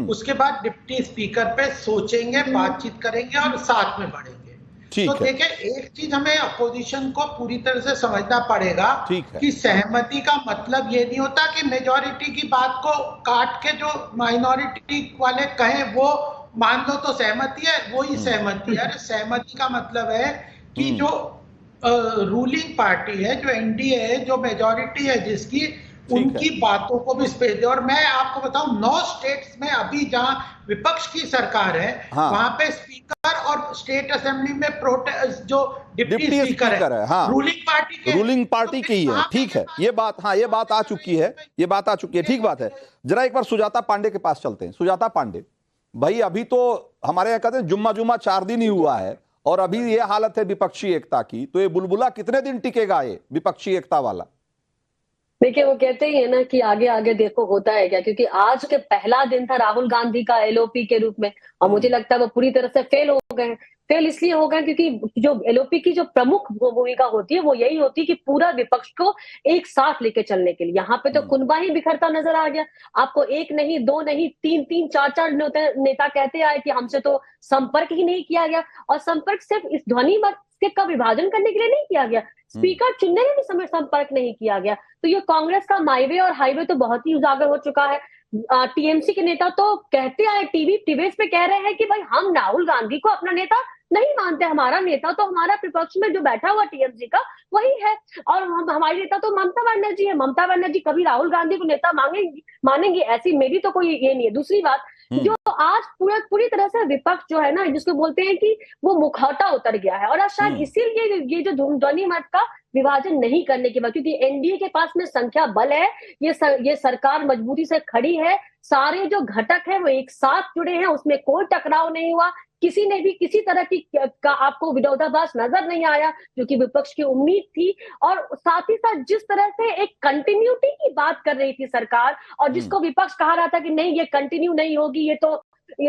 उसके बाद डिप्टी स्पीकर पे सोचेंगे, बातचीत करेंगे और साथ में बढ़ेंगे। तो देखिए, एक चीज हमें अपोजिशन को पूरी तरह से समझना पड़ेगा कि सहमति का मतलब ये नहीं होता कि मेजॉरिटी की बात को काट के जो माइनॉरिटी वाले कहें वो मान लो तो सहमति है, वो ही सहमति है। सहमति का मतलब है कि जो रूलिंग पार्टी है, जो एनडीए है, जो मेजॉरिटी है जिसकी, उनकी बातों को भी स्पेस दे। और मैं आपको बताऊं, 9 स्टेट्स में अभी जहां विपक्ष की सरकार है, वहां पे स्पीकर और स्टेट असेंबली में जो डिप्टी स्पीकर है, रूलिंग पार्टी की ही है। ठीक है, ये बात आ चुकी है, ठीक बात है। जरा एक बार सुजाता पांडे के पास चलते हैं। सुजाता पांडे भाई, अभी तो हमारे यहाँ कहते हैं जुम्मा 4 दिन ही हुआ है, और अभी ये हालत है विपक्षी एकता की, तो ये बुलबुला कितने दिन टिकेगा, ये विपक्षी एकता वाला? देखिए, वो कहते ही है ना कि आगे आगे देखो होता है क्या, क्योंकि आज के पहला दिन था राहुल गांधी का एलओपी के रूप में, और मुझे लगता है वो पूरी तरह से फेल हो गए। फेल इसलिए हो गए क्योंकि जो एलओपी की जो प्रमुख भूमिका होती है वो यही होती है कि पूरा विपक्ष को एक साथ लेके चलने के लिए। यहाँ पे तो कुनबा ही बिखरता नजर आ गया। आपको 1 नहीं 2 नहीं 3-3 4-4 नेता कहते आए कि हमसे तो संपर्क ही नहीं किया गया, और संपर्क सिर्फ इस ध्वनि मत का विभाजन करने के लिए नहीं किया गया, स्पीकर चुनने में भी समय संपर्क नहीं किया गया। तो ये कांग्रेस का माईवे और हाईवे तो बहुत ही उजागर हो चुका है। टीएमसी के नेता तो कहते आए, टीवी पे कह रहे हैं कि भाई हम राहुल गांधी को अपना नेता नहीं मानते। हमारा नेता तो हमारा विपक्ष में जो बैठा हुआ टीएमसी का वही है, और हमारी नेता तो ममता बनर्जी है। ममता बनर्जी कभी राहुल गांधी को नेता मानेंगी ऐसी मेरी तो कोई ये नहीं है। दूसरी बात, जो आज पूरी तरह से विपक्ष जो है ना, जिसको बोलते हैं कि वो मुखौटा उतर गया है, और आज शायद इसीलिए ये जो ध्वनि मत का विभाजन नहीं करने के बाद, क्योंकि एनडीए के पास में संख्या बल है, ये सरकार मजबूती से खड़ी है, सारे जो घटक है वो एक साथ जुड़े हैं, उसमें कोई टकराव नहीं हुआ, किसी ने भी किसी तरह की का आपको विरोधाभास नजर नहीं आया, जो कि विपक्ष की उम्मीद थी। और साथ ही साथ जिस तरह से एक कंटिन्यूटी की बात कर रही थी सरकार, और जिसको विपक्ष कहा रहा था कि नहीं ये कंटिन्यू नहीं होगी, ये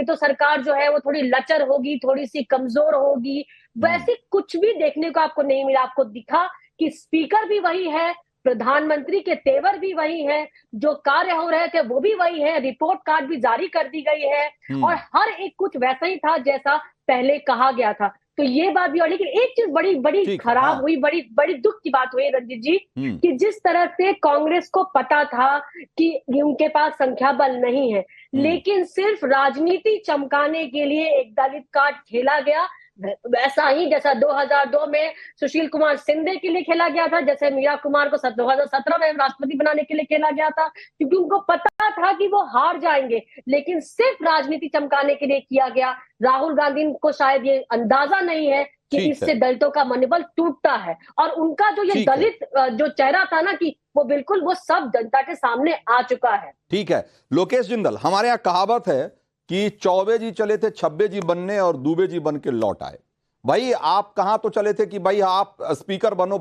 तो सरकार जो है वो थोड़ी लचर होगी, थोड़ी सी कमजोर होगी, वैसे कुछ भी देखने को आपको नहीं मिला। आपको दिखा कि स्पीकर भी वही है, प्रधानमंत्री के तेवर भी वही हैं, जो कार्य हो रहे थे वो भी वही है, रिपोर्ट कार्ड भी जारी कर दी गई है, और हर एक कुछ वैसा ही था जैसा पहले कहा गया था। तो ये बात भी, और लेकिन एक चीज बड़ी खराब हुई, बड़ी दुख की बात हुई रंजीत जी, कि जिस तरह से कांग्रेस को पता था कि उनके पास संख्या बल नहीं है, लेकिन सिर्फ राजनीति चमकाने के लिए एक दलित कार्ड खेला गया, वैसा ही जैसा 2002 में सुशील कुमार शिंदे के लिए खेला गया था, जैसे मीरा कुमार को 2017 में राष्ट्रपति बनाने के लिए खेला गया था, क्योंकि उनको पता था कि वो हार जाएंगे, लेकिन सिर्फ राजनीति चमकाने के लिए किया गया। राहुल गांधी को शायद ये अंदाजा नहीं है कि इससे दलितों का मनोबल टूटता है, और उनका जो ये दलित जो चेहरा था ना, कि वो बिल्कुल वो सब जनता के सामने आ चुका है। ठीक है लोकेश जिंदल, हमारे यहाँ कहावत है कि चौबे जी चले थे छब्बे जी बनने और दूबे जी बन के लौट आए। भाई आप कहां तो चले थे कि भाई आप स्पीकर बनो,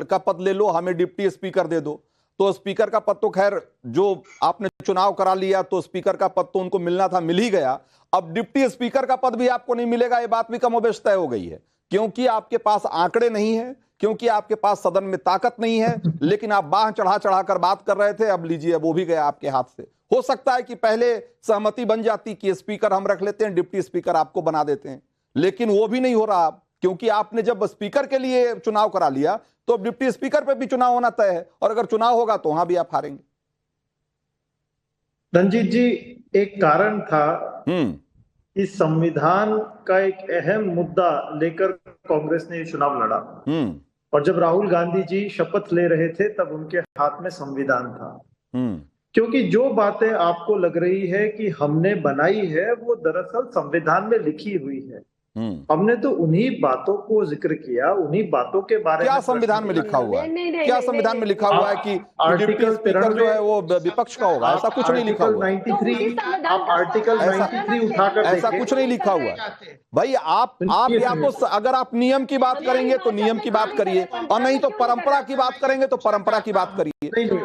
का पद ले लो, हमें डिप्टी स्पीकर दे दो। तो स्पीकर का पद तो खैर जो आपने चुनाव करा लिया, तो स्पीकर का पद तो उनको मिलना था, मिल ही गया। अब डिप्टी स्पीकर का पद भी आपको नहीं मिलेगा, ये बात भी कमोबेश तय हो गई है, क्योंकि आपके पास आंकड़े नहीं है, क्योंकि आपके पास सदन में ताकत नहीं है। लेकिन आप बाह चढ़ा कर बात कर रहे थे, अब लीजिए वो भी गया आपके हाथ से। हो सकता है कि पहले सहमति बन जाती कि स्पीकर हम रख लेते हैं, डिप्टी स्पीकर आपको बना देते हैं, लेकिन वो भी नहीं हो रहा, क्योंकि आपने जब स्पीकर के लिए चुनाव करा लिया तो अब डिप्टी स्पीकर पे भी चुनाव होना तय है, और अगर चुनाव होगा तो वहां भी आप हारेंगे। रंजीत जी, एक कारण था कि संविधान का एक अहम मुद्दा लेकर कांग्रेस ने चुनाव लड़ा, और जब राहुल गांधी जी शपथ ले रहे थे तब उनके हाथ में संविधान था। क्योंकि जो बातें आपको लग रही है कि हमने बनाई है, वो दरअसल संविधान में लिखी हुई है। हमने तो उन्हीं बातों को जिक्र किया, उन्हीं बातों के बारे में। क्या संविधान में लिखा हुआ है? क्या संविधान में लिखा हुआ है कि डिप्टी स्पीकर जो है वो विपक्ष का होगा? ऐसा कुछ नहीं लिखा हुआ। आप आर्टिकल 93 उठाकर ऐसा कुछ नहीं लिखा हुआ है भाई। आप या तो अगर आप नियम की बात करेंगे तो नियम की बात करिए, और नहीं तो परंपरा की बात करेंगे तो परंपरा की बात करिए।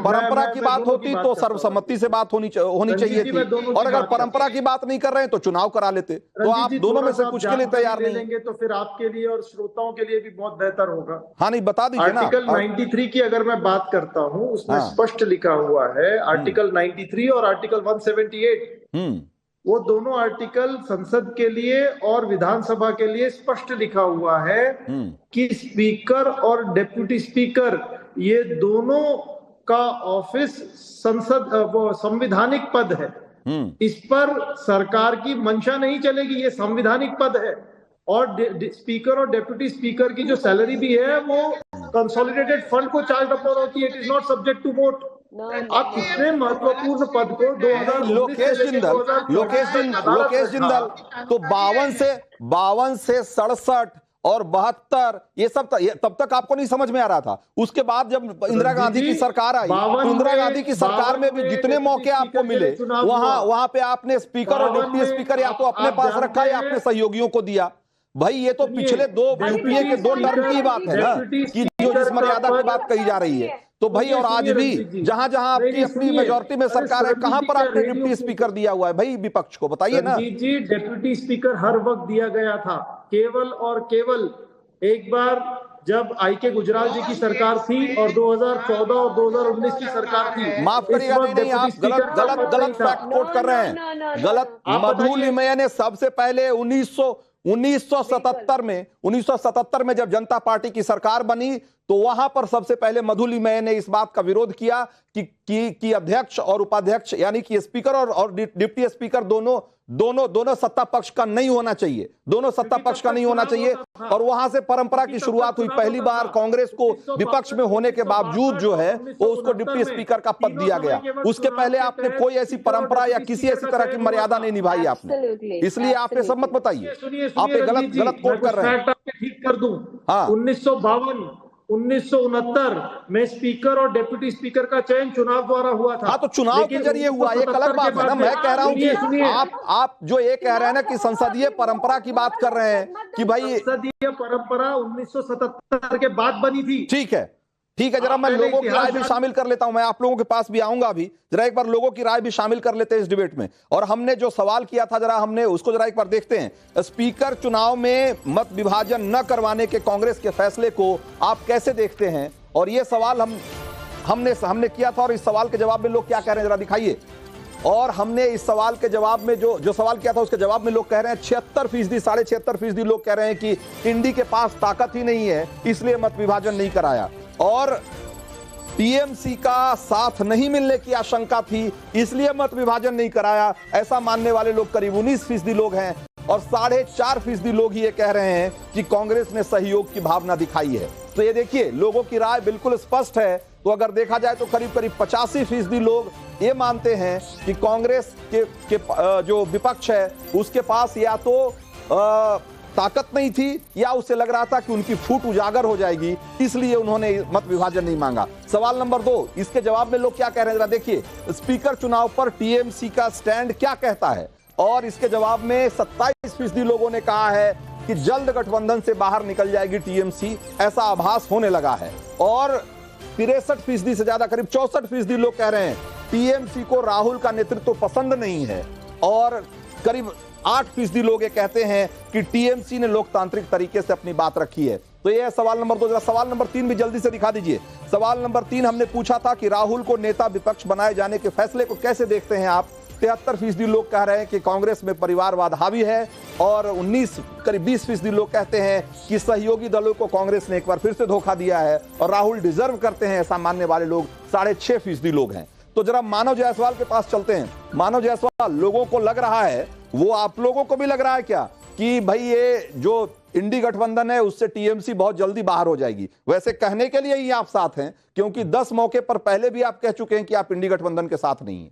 परंपरा की बात होती तो सर्वसम्मति से बात होनी चाहिए थी, और अगर परंपरा की बात नहीं कर रहे हैं तो चुनाव करा लेते। तो आप दोनों में से कुछ के लिए तैयार नहीं लेंगे तो फिर आपके लिए और श्रोताओं के लिए भी बहुत बेहतर होगा। हाँ, नहीं बता दीजिए ना। आर्टिकल 93 की अगर मैं बात करता हूं, उसमें स्पष्ट लिखा हुआ है, आर्टिकल 93 और आर्टिकल 178, वो दोनों आर्टिकल संसद के लिए और विधानसभा के लिए स्पष्ट लिखा हुआ है कि स्पीकर और डेप्यूटी स्पीकर ये दोनों का ऑफिस संसद वो संवैधानिक पद है। इस पर सरकार की मंशा नहीं चलेगी, ये संवैधानिक पद है। और स्पीकर और डेप्यूटी स्पीकर की जो सैलरी भी है वो कंसोलिडेटेड फंड को चार्ज अपॉन होती है। It is not subject to vote. आप इतने महत्वपूर्ण पद को 2000 लोकेश जिंदल तो 52 से 67 और 72 ये सब तब तक आपको नहीं समझ में आ रहा था। उसके बाद जब इंदिरा गांधी की सरकार आई, तो इंदिरा गांधी की सरकार में भी जितने मौके आपको मिले वहां पे आपने स्पीकर और डिप्टी स्पीकर या तो अपने पास रखा या अपने सहयोगियों को दिया। भाई ये तो पिछले यूपीए के 2 टर्म की बात है ना, कि जो जिस मर्यादा की बात कही जा रही है। तो भाई और आज भी जहां जहां आपकी अपनी मेजॉरिटी में सरकार है, कहां पर आपने डिप्टी स्पीकर दिया हुआ है भाई विपक्ष को? बताइए ना जी। डेप्यूटी स्पीकर हर वक्त दिया गया था, केवल और केवल एक बार जब आईके गुजराल जी की सरकार थी और 2014 और 2019 की सरकार थी। माफ करिएगा, नहीं आप गलत फैक्ट कोट कर रहे हैं, गलत। मधु लिमया ने सबसे पहले 1977 में जब जनता पार्टी की सरकार बनी तो वहां पर सबसे पहले मधुलिमय ने इस बात का विरोध किया कि अध्यक्ष और उपाध्यक्ष यानी कि स्पीकर और डिप्टी स्पीकर दोनों सत्ता पक्ष का नहीं होना चाहिए, दोनों सत्ता पक्ष का नहीं होना चाहिए। और वहां से परंपरा की शुरुआत हुई। पहली बार कांग्रेस को विपक्ष में होने के बावजूद जो है वो उसको डिप्टी स्पीकर का पद दिया गया। उसके पहले आपने कोई ऐसी परंपरा या किसी ऐसी तरह की मर्यादा नहीं निभाई आपने, इसलिए आप ये सब मत बताइए। आप ये गलत कोट कर रहे हैं। ठीक कर दूं, हाँ, 1969 में स्पीकर और डिप्टी स्पीकर का चयन चुनाव द्वारा हुआ था। हाँ, तो चुनाव के जरिए हुआ, एक अलग बात है ना। मैं कह रहा हूं कि आप जो ये कह रहे हैं ना कि संसदीय परंपरा की बात कर रहे हैं कि भाई संसदीय परंपरा 1977 के बाद बनी थी। ठीक है, जरा मैं लोगों की राय भी शामिल कर लेता हूं। मैं आप लोगों के पास भी आऊंगा अभी, जरा एक बार लोगों की राय भी शामिल कर लेते हैं इस डिबेट में। और हमने जो सवाल किया था जरा हमने उसको जरा एक बार देखते हैं। स्पीकर चुनाव में मत विभाजन न करवाने के कांग्रेस के फैसले को आप कैसे देखते हैं? और ये सवाल हमने किया था, और इस सवाल के जवाब में लोग क्या कह रहे हैं जरा दिखाइए। और हमने इस सवाल के जवाब में जो सवाल किया था उसके जवाब में लोग कह रहे हैं 76%, 76.5% लोग कह रहे हैं कि इंडी के पास ताकत ही नहीं है, इसलिए मत विभाजन नहीं कराया। और टीएमसी का साथ नहीं मिलने की आशंका थी, इसलिए मत विभाजन नहीं कराया, ऐसा मानने वाले लोग करीब 19% लोग हैं। और 4.5% लोग ही ये कह रहे हैं कि कांग्रेस ने सहयोग की भावना दिखाई है। तो ये देखिए, लोगों की राय बिल्कुल स्पष्ट है। तो अगर देखा जाए तो करीब 85% लोग ये मानते हैं कि कांग्रेस के जो विपक्ष है उसके पास या तो ताकत नहीं थी या उसे लग रहा था कि उनकी फूट उजागर हो जाएगी, इसलिए उन्होंने मत विभाजन नहीं मांगा। सवाल नंबर 2, इसके जवाब में लोग क्या कह रहे हैं जरा देखिए। स्पीकर चुनाव पर टीएमसी का स्टैंड क्या कहता है? और इसके जवाब में 27% लोगों ने कहा है कि जल्द गठबंधन से बाहर निकल जाएगी टीएमसी, ऐसा आभास होने लगा है। और 63% से ज्यादा, करीब 64% लोग कह रहे हैं टीएमसी को राहुल का नेतृत्व पसंद नहीं है। और करीब 8% लोग ये कहते हैं कि टीएमसी ने लोकतांत्रिक तरीके से अपनी बात रखी है। तो ये सवाल नंबर 2। जरा सवाल नंबर 3 भी जल्दी से दिखा दीजिए। सवाल नंबर 3 हमने पूछा था कि राहुल को नेता विपक्ष बनाए जाने के फैसले को कैसे देखते हैं आप? 73% लोग कह रहे हैं कि कांग्रेस में परिवारवाद हावी है। और करीब 20% लोग कहते हैं कि सहयोगी दलों को कांग्रेस ने एक बार फिर से धोखा दिया है और राहुल डिजर्व करते हैं, ऐसा मानने वाले लोग 6.5% लोग हैं। तो जरा मानव जायसवाल के पास चलते हैं। मानव जायसवाल, लोगों को लग रहा है, वो आप लोगों को भी लग रहा है क्या कि भाई ये जो इंडी गठबंधन है उससे टीएमसी बहुत जल्दी बाहर हो जाएगी? वैसे कहने के लिए ही आप साथ हैं, क्योंकि 10 मौके पर पहले भी आप कह चुके हैं कि आप इंडी गठबंधन के साथ नहीं हैं।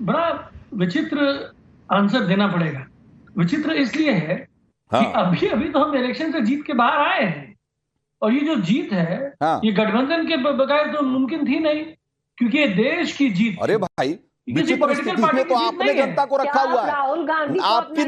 बड़ा विचित्र आंसर देना पड़ेगा। विचित्र इसलिए है कि अभी तो हम इलेक्शन से जीत के बाहर आए हैं, और ये जो जीत है ये गठबंधन के बगैर तो मुमकिन थी नहीं, क्योंकि ये देश की जीत। अरे भाई, विचित्र स्थिति में तो आपने जनता को रखा हुआ है। आपकी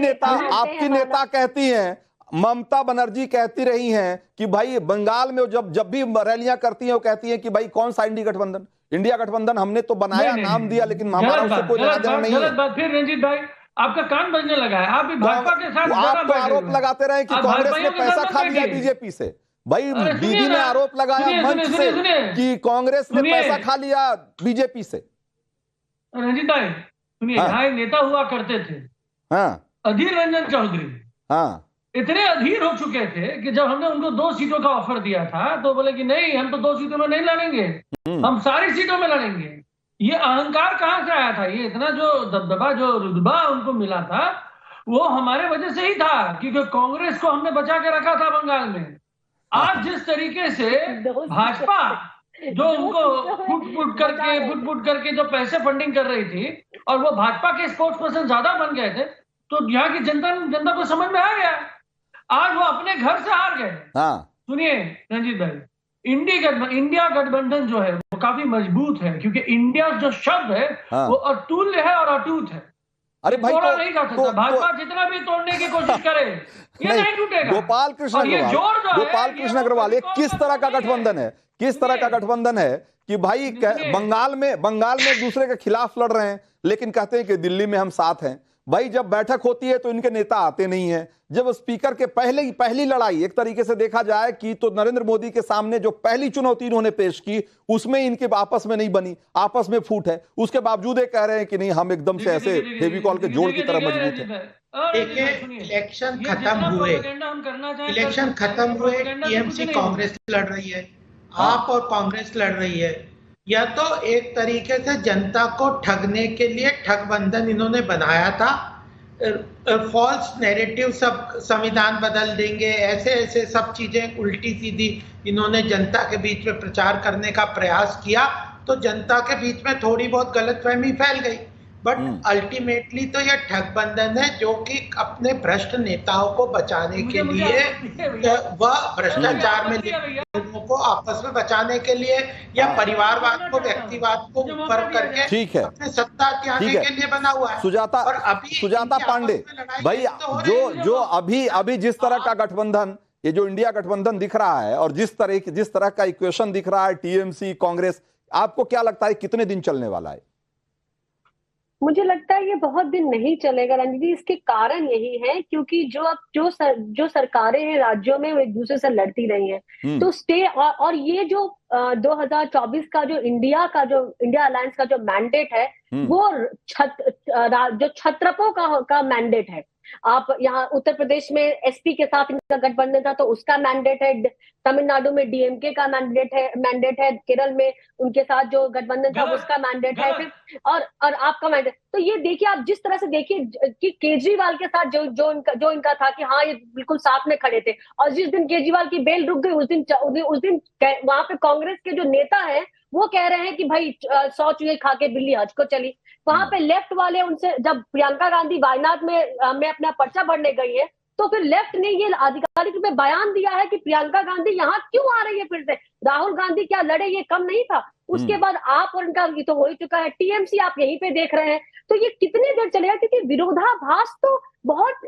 नेता कहती हैं, ममता बनर्जी कहती रही हैं कि भाई बंगाल में जब भी रैलियां करती हैं वो कहती हैं कि भाई कौन सा इंडिया गठबंधन हमने तो बनाया, नाम दिया, लेकिन हमारा उससे कोई लेना देना नहीं है। फिर रंजीत भाई, आपका कान बजने लगा है। आप भी भाजपा के साथ आप तो आरोप लगाते रहे कि कांग्रेस ने पैसा खा लिया बीजेपी से। भाई, दीदी ने आरोप लगाया मंच से कि कांग्रेस ने पैसा खा लिया बीजेपी से। रंजीत भाई सुनिए, यहाँ एक नेता हुआ करते थे, अधीर रंजन चौधरी। इतने अधीर हो चुके थे कि जब हमने उनको 2 सीटों का ऑफर दिया था तो बोले कि नहीं, हम तो 2 सीटों में नहीं लड़ेंगे, हम सारी सीटों में लड़ेंगे। ये अहंकार कहां से आया था? ये इतना जो दबदबा, जो रुतबा उनको मिला था, वो हमारे वजह से ही था, क्योंकि कांग्रेस को हमने बचा के रखा था बंगाल में। आज जिस तरीके से भाजपा जो उनको फुट करके जो पैसे फंडिंग कर रही थी, और वो भाजपा के स्पोर्ट्स पर्सन ज्यादा बन गए थे, तो यहाँ की जनता को समझ में आ गया। आज वो अपने घर से हार गए। सुनिए रंजीत भाई, इंडिया गठबंधन जो है वो काफी मजबूत है, क्योंकि इंडिया जो शब्द है वो अतुल्य है और अटूट है। अरे भाई, तोड़ा नहीं जा सकता। भाजपा जितना भी तोड़ने की कोशिश करे ये नहीं टूटेगा। गोपाल कृष्ण अग्रवाल, ये किस तरह का गठबंधन है? किस तरह का गठबंधन है कि भाई बंगाल में दूसरे के खिलाफ लड़ रहे हैं, लेकिन कहते हैं कि दिल्ली में हम साथ हैं। भाई, जब बैठक होती है तो इनके नेता आते नहीं हैं। जब स्पीकर के पहली लड़ाई एक तरीके से देखा जाए कि तो नरेंद्र मोदी के सामने जो पहली चुनौती इन्होंने पेश की, उसमें इनके आपस में नहीं बनी, आपस में फूट है। उसके बावजूद ये कह रहे हैं कि नहीं, हम एकदम से ऐसे फेविकॉल के जोड़ की तरह मजबूत है। देखिए, इलेक्शन खत्म हुए, इलेक्शन खत्म हुए, टीएमसी कांग्रेस लड़ रही है, आप और कांग्रेस लड़ रही है। या तो एक तरीके से जनता को ठगने के लिए ठगबंधन इन्होंने बनाया था, फॉल्स नैरेटिव, सब संविधान बदल देंगे, ऐसे ऐसे सब चीजें उल्टी सीधी इन्होंने जनता के बीच में प्रचार करने का प्रयास किया, तो जनता के बीच में थोड़ी बहुत गलतफहमी फैल गई। बट अल्टीमेटली तो यह ठगबंधन है जो कि अपने भ्रष्ट नेताओं को बचाने के लिए, वह भ्रष्टाचार में लोगों को आपस में बचाने के लिए या परिवारवाद को, व्यक्तिवाद को ऊपर करके ठीक है, अपने सत्ता त्यागने के लिए बना हुआ है। सुजाता पांडे भाई, जो अभी जिस तरह का गठबंधन, ये जो इंडिया गठबंधन दिख रहा है और जिस तरह का इक्वेशन दिख रहा है, टीएमसी कांग्रेस, आपको क्या लगता है कितने दिन चलने वाला है? मुझे लगता है ये बहुत दिन नहीं चलेगा रंजीत जी। इसके कारण यही है क्योंकि जो सरकारें हैं राज्यों में वो एक दूसरे से लड़ती रही हैं, तो स्टे और ये जो 2024 का जो इंडिया अलायंस का जो मैंडेट है वो जो छत्रपों का मैंडेट है। आप यहाँ उत्तर प्रदेश में एसपी के साथ इनका गठबंधन था तो उसका मैंडेट है, तमिलनाडु में डीएमके का मैंडेट है, केरल में उनके साथ जो गठबंधन था उसका मैंडेट है, फिर और आपका मैंडेट। तो ये देखिए, आप जिस तरह से देखिए कि केजरीवाल के साथ जो इनका था कि हाँ ये बिल्कुल साथ में खड़े थे, और जिस दिन केजरीवाल की बेल रुक गई उस दिन वहां पे कांग्रेस के जो नेता है वो कह रहे हैं कि भाई 100 चूहे खा के बिल्ली हज को चली। वहां पे लेफ्ट वाले उनसे, जब प्रियंका गांधी वायनाड में अपना पर्चा भरने गई है तो फिर लेफ्ट ने ये आधिकारिक रूप में बयान दिया है कि प्रियंका गांधी यहाँ क्यों आ रही है फिर से, राहुल गांधी क्या लड़े ये कम नहीं था। उसके बाद आप और इनका ये तो हो ही चुका है, टीएमसी आप यहीं पे देख रहे हैं। तो ये कितनी देर चलेगा, क्योंकि विरोधाभास तो बहुत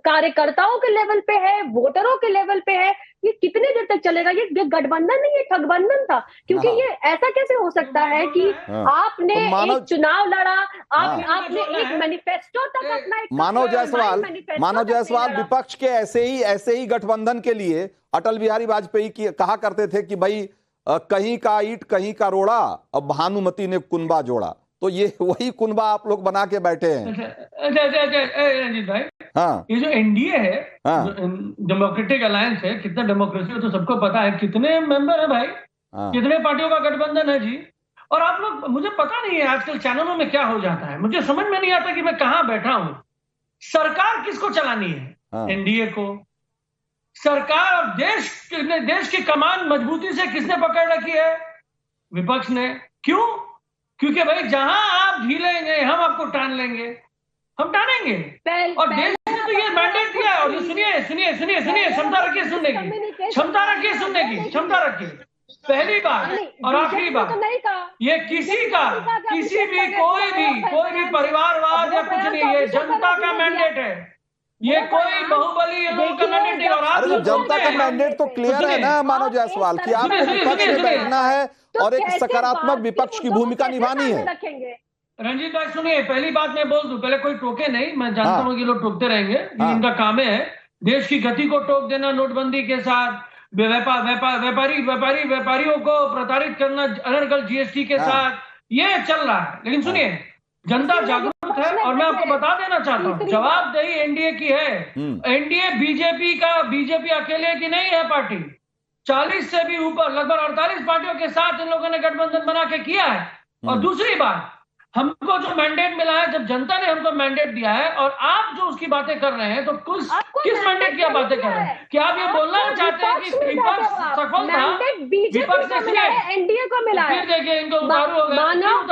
कार्यकर्ताओं के लेवल पे है, वोटरों के लेवल पे है। ये कितने देर तक चलेगा? ये गठबंधन नहीं, ये ठगबंधन था। क्योंकि ये ऐसा कैसे हो सकता है कि आपने एक चुनाव लड़ा, आपने एक मैनिफेस्टो तक अपना एक मानव जायसवाल विपक्ष के ऐसे ही गठबंधन के लिए अटल बिहारी वाजपेयी कहा करते थे कि भाई कहीं का ईंट कहीं का रोड़ा, अब भानुमति ने कुनबा जोड़ा। तो ये वही कुनबा आप लोग बना के बैठे हैं। रंजीत भाई, हाँ, ये जो एनडीए है, हाँ, डेमोक्रेटिक अलायंस है, कितना डेमोक्रेसी है तो सबको पता है, कितने मेंबर है भाई, हाँ, कितने पार्टियों का गठबंधन है जी। और आप लोग, मुझे पता नहीं है आजकल चैनलों में क्या हो जाता है, मुझे समझ में नहीं आता कि मैं कहाँ बैठा हूं। सरकार किसको चलानी है? हाँ, एनडीए को। सरकार और देश की कमान मजबूती से किसने पकड़ रखी है? विपक्ष ने। क्यों? क्योंकि भाई जहां आप ढीलेंगे हम आपको टान लेंगे, हम टानेंगे। और देश ने तो ये मैंडेट दिया है। और ये सुनिए, क्षमता रखिए सुनने की, क्षमता रखिए। पहली बात और आखिरी बात, ये किसी भी कोई भी परिवारवाद या कुछ नहीं, ये जनता का मैंडेट है। ये कोई बाहुबली लोगों का मैंडेट नहीं। और आप जनता का मैंडेट तो क्लियर है ना मानव जायसवाल, कि आपको विपक्ष में बैठना है और एक सकारात्मक विपक्ष की भूमिका निभानी है। रंजीत भाई सुनिए, पहली बात मैं बोल दूं, पहले कोई टोके नहीं, मैं जानता हूं कि लोग टोकते रहेंगे, ये इनका काम है। देश की गति को टोक देना नोटबंदी के साथ, व्यापारियों को प्रताड़ित करना अनर्गल जीएसटी के साथ, ये चल रहा है। लेकिन सुनिए, जनता जागरूक है और मैं आपको बता देना चाहता हूँ, जवाबदेही एनडीए की है। एनडीए बीजेपी अकेले की नहीं है पार्टी, 40 से भी ऊपर लगभग 48 पार्टियों के साथ इन लोगों ने गठबंधन बना के किया है। और दूसरी बात, हमको जो मैंडेट मिला है, जब जनता ने हमको मैंडेट दिया है और आप जो उसकी बातें कर रहे हैं, तो किस मैंडेट की बातें कर रहे हैं? क्या आप ये बोलना चाहते हैं कि विपक्ष सफल था? विपक्ष ने किया, एनडीए को मिला है। फिर देखिए इनको उतारू हो गए, मैंडेट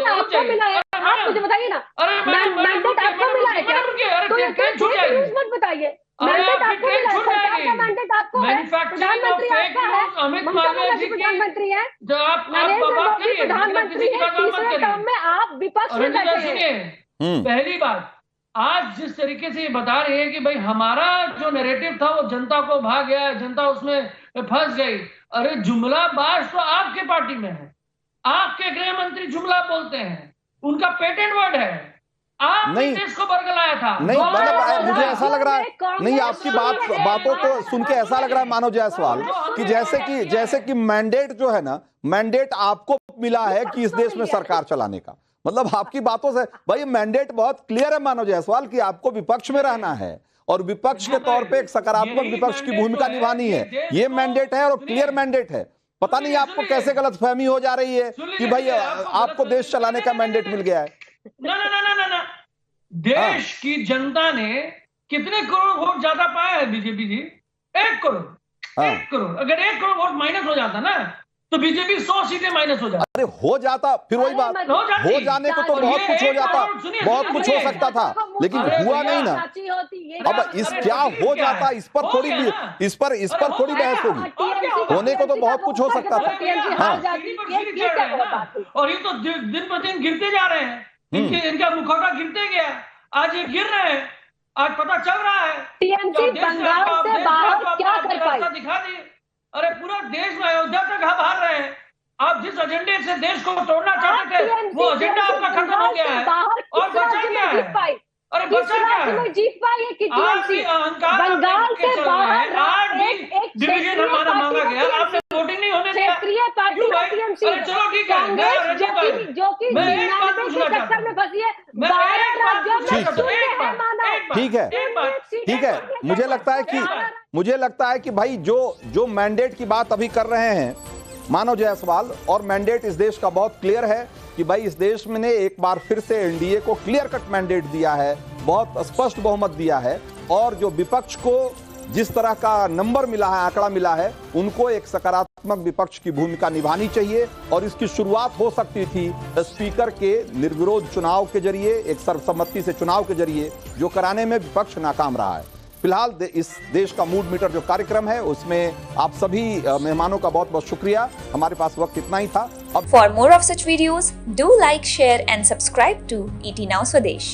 आपको मिला है, आप मुझे बताइए ना। मैंडेट आपको मिला है क्या? तो ये न्यूज़ मत बताइए। मैंडेट आपको मिला है, सरकार का मैंडेट आपको है, प्रधानमंत्री आपका है, ममता बनर्जी प्रधानमंत्री है, नरेंद्र मोदी प्रधानमंत्री है, तीसरे टर्म में आप विपक्ष में बैठे हैं। पहली बात, आज जिस तरीके से ये बता रहे हैं कि भाई हमारा जो नैरेटिव था वो जनता को भाग गया, जनता उसमें फंस गई। अरे जुमलाबाज तो आपके पार्टी में है, आपके गृह मंत्री जुमला बोलते हैं, उनका पेटेंट वर्ड है। आपने देश को बरगलाया था। नहीं, मतलब मुझे ऐसा लग रहा है, नहीं आपकी बातों को सुन के ऐसा लग रहा है मानव जायसवाल कि जैसे कि मैंडेट जो है ना, मैंडेट आपको मिला है कि इस देश में सरकार चलाने का, मतलब आपकी बातों से भाई मैंडेट बहुत क्लियर है मानव जायसवाल कि आपको विपक्ष में रहना है और विपक्ष के तौर पे एक सकारात्मक विपक्ष की भूमिका निभानी है। ये मैंडेट है और क्लियर मैंडेट है। पता नहीं आपको कैसे गलतफहमी हो जा रही है कि भाई आपको देश चलाने का मैंडेट मिल गया है। ना देश की जनता ने कितने करोड़ वोट ज्यादा पाया है बीजेपी जी? 1 करोड़। 1 करोड़। अगर 1 करोड़ वोट माइनस हो जाता ना तो बीजेपी 100 सीटें माइनस हो जाती। अरे हो जाता, फिर वही बात, हो जाने को तो बहुत कुछ हो जाता, बहुत कुछ हो सकता था, लेकिन हुआ नहीं ना। अब इस क्या हो जाता इस पर थोड़ी थोड़ी बहस होगी। होने को तो बहुत कुछ हो सकता था। और ये तो दिन पर दिन गिरते जा रहे हैं। इनका मुखौटा गिरते गया, आज ये गिर रहे हैं। आज पता चल रहा है टीएमसी बंगाल से बाहर क्या कर पाई, दिखा दी। अरे पूरा देश में अयोध्या तक हम हार रहे हैं। आप जिस एजेंडे से देश को तोड़ना चाहते थे वो एजेंडा आपका खत्म हो गया है। और बचा क्या है? अरे बचा क्या है? जीत पाई है कि टीएमसी बंगाल से बाहर एक डिवीजन हमारा मांगा गया, आपने वोटिंग नहीं होने दिया। क्षेत्रीय पार्टी है टीएमसी। चलो ठीक है, कांग्रेस जो कि मैं एक बात पूछना के चाहता चक्कर में फंसी है। मैं 12 एक बात राज्यों पूछना में चाहता हूं। शून्य है माना। ठीक है, मुझे लगता है कि भाई जो मैंडेट की बात अभी कर रहे हैं मानव जायसवाल, और मैंडेट इस देश का बहुत क्लियर है कि भाई इस देश में ने एक बार फिर से एनडीए को क्लियर कट मैंडेट दिया है, बहुत स्पष्ट बहुमत दिया है, और जो विपक्ष को जिस तरह का नंबर मिला है, आंकड़ा मिला है, उनको एक सकारात्मक विपक्ष की भूमिका निभानी चाहिए। और इसकी शुरुआत हो सकती थी स्पीकर के निर्विरोध चुनाव के जरिए, एक सर्वसम्मति से चुनाव के जरिए, जो कराने में विपक्ष नाकाम रहा है। फिलहाल इस देश का मूड मीटर जो कार्यक्रम है उसमें आप सभी मेहमानों का बहुत बहुत शुक्रिया। हमारे पास वक्त इतना ही था। For more of such videos, do like, share and subscribe to ET Now Swadesh.